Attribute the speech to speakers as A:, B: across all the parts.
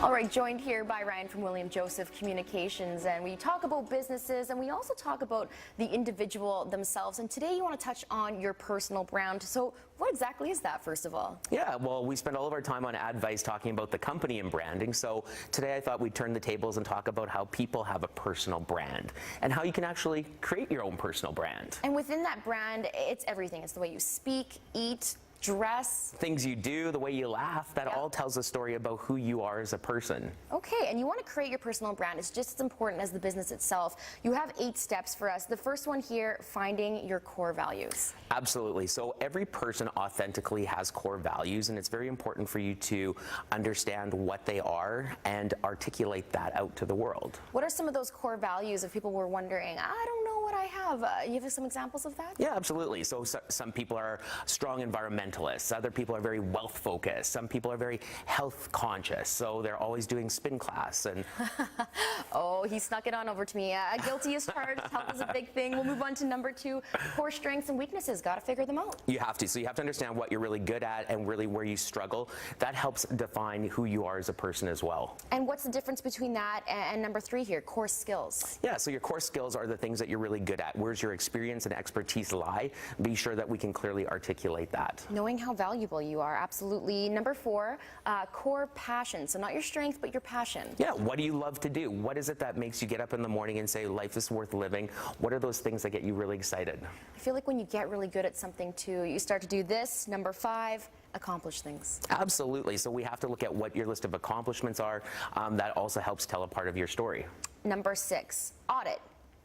A: All right, joined here by Ryan from William Joseph Communications, and we talk about businesses and we also talk about the individual themselves. And today you want to touch on your personal brand. So what exactly is that, first of all?
B: Yeah, well, we spend all of our time on Advice talking about the company and branding. So today I thought we'd turn the tables and talk about how people have a personal brand and how you can actually create your own personal brand.
A: And within that brand, it's everything. It's the way you speak, eat, dress,
B: things you do, the way you laugh, that all tells a story about who you are as a person.
A: Okay, and you want to create your personal brand. It's just as important as the business itself. You have 8 steps for us. The first one here, finding your core values.
B: Absolutely. So every person authentically has core values, and it's very important for you to understand what they are and articulate that out to the world.
A: What are some of those core values if people were wondering, I don't know what I have? You have some examples of that?
B: Yeah, absolutely. So some people are strong environmentalists. Other people are very wealth focused. Some people are very health conscious. So they're always doing spin class. And
A: oh, he snuck it on over to me. Guilty as charged. Health is a big thing. We'll move on to number 2, core strengths and weaknesses. Got to figure them out.
B: You have to. So you have to understand what you're really good at and really where you struggle. That helps define who you are as a person as well.
A: And what's the difference between that and number 3 here, core skills?
B: Yeah, so your core skills are the things that you're really good at. Where's your experience and expertise lie? Be sure that we can clearly articulate that.
A: Knowing how valuable you are, absolutely. Number 4, core passion. So not your strength, but your passion.
B: Yeah, what do you love to do? What is it that makes you get up in the morning and say life is worth living? What are those things that get you really excited?
A: I feel like when you get really good at something too, you start to do this. Number 5, accomplish things.
B: Absolutely. So we have to look at what your list of accomplishments are. That also helps tell a part of your story.
A: Number 6, audit.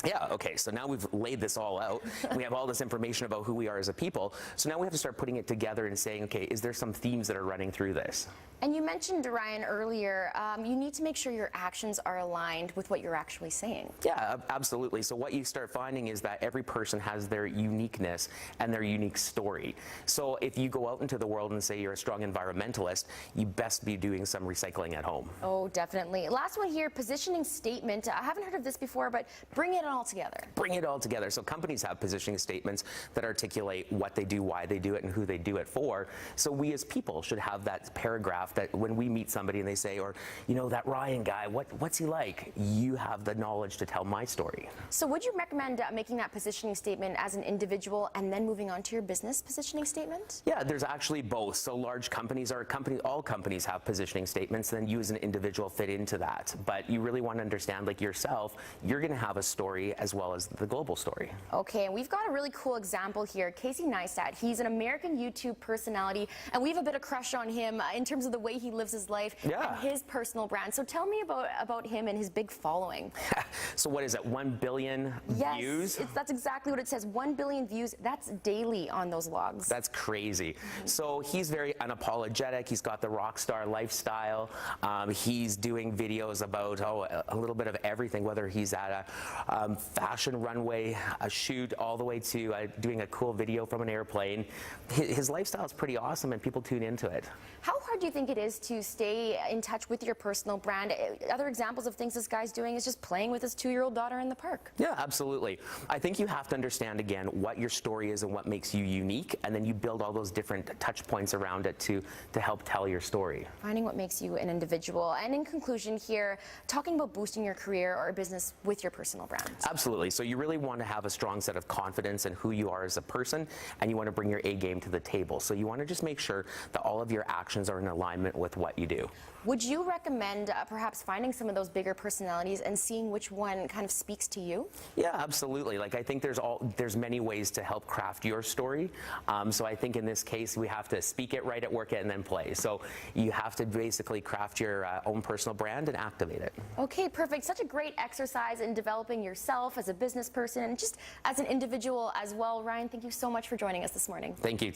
B: Yeah, okay, so now we've laid this all out. We have all this information about who we are as a people. So now we have to start putting it together and saying, okay, is there some themes that are running through this?
A: And you mentioned, Ryan, earlier, you need to make sure your actions are aligned with what you're actually saying.
B: Yeah, absolutely. So what you start finding is that every person has their uniqueness and their unique story. So if you go out into the world and say you're a strong environmentalist, you best be doing some recycling at home.
A: Oh, definitely. Last one here, positioning statement. I haven't heard of this before, but bring it all together.
B: Bring it all together. So companies have positioning statements that articulate what they do, why they do it, and who they do it for. So we as people should have that paragraph that when we meet somebody and they say, or, you know, that Ryan guy, what's he like? You have the knowledge to tell my story.
A: So would you recommend making that positioning statement as an individual and then moving on to your business positioning statement?
B: Yeah, there's actually both. So large companies are all companies have positioning statements, then you as an individual fit into that. But you really want to understand, like yourself, you're going to have a story as well as the global story.
A: Okay, and we've got a really cool example here. Casey Neistat, he's an American YouTube personality, and we have a bit of crush on him in terms of the way he lives his life and his personal brand. So tell me about him and his big following.
B: So what is it, 1 billion views?
A: Yes, that's exactly what it says, 1 billion views. That's daily on those logs.
B: That's crazy. So he's very unapologetic. He's got the rock star lifestyle. He's doing videos about a little bit of everything, whether he's at a fashion runway, a shoot, all the way to doing a cool video from an airplane. His lifestyle is pretty awesome and people tune into it.
A: How hard do you think it is to stay in touch with your personal brand? Other examples of things this guy's doing is just playing with his 2-year-old daughter in the park.
B: Yeah, absolutely. I think you have to understand, again, what your story is and what makes you unique, and then you build all those different touch points around it to help tell your story.
A: Finding what makes you an individual. And in conclusion here, talking about boosting your career or business with your personal brand.
B: Absolutely. So you really want to have a strong set of confidence in who you are as a person, and you want to bring your A game to the table. So you want to just make sure that all of your actions are in alignment with what you do.
A: Would you recommend perhaps finding some of those bigger personalities and seeing which one kind of speaks to you?
B: Yeah, absolutely. Like, I think there's many ways to help craft your story. So I think in this case we have to speak it, write it, work it, and then play. So you have to basically craft your own personal brand and activate it.
A: Okay, perfect. Such a great exercise in developing yourself as a business person and just as an individual as well. Ryan, thank you so much for joining us this morning.
B: Thank you.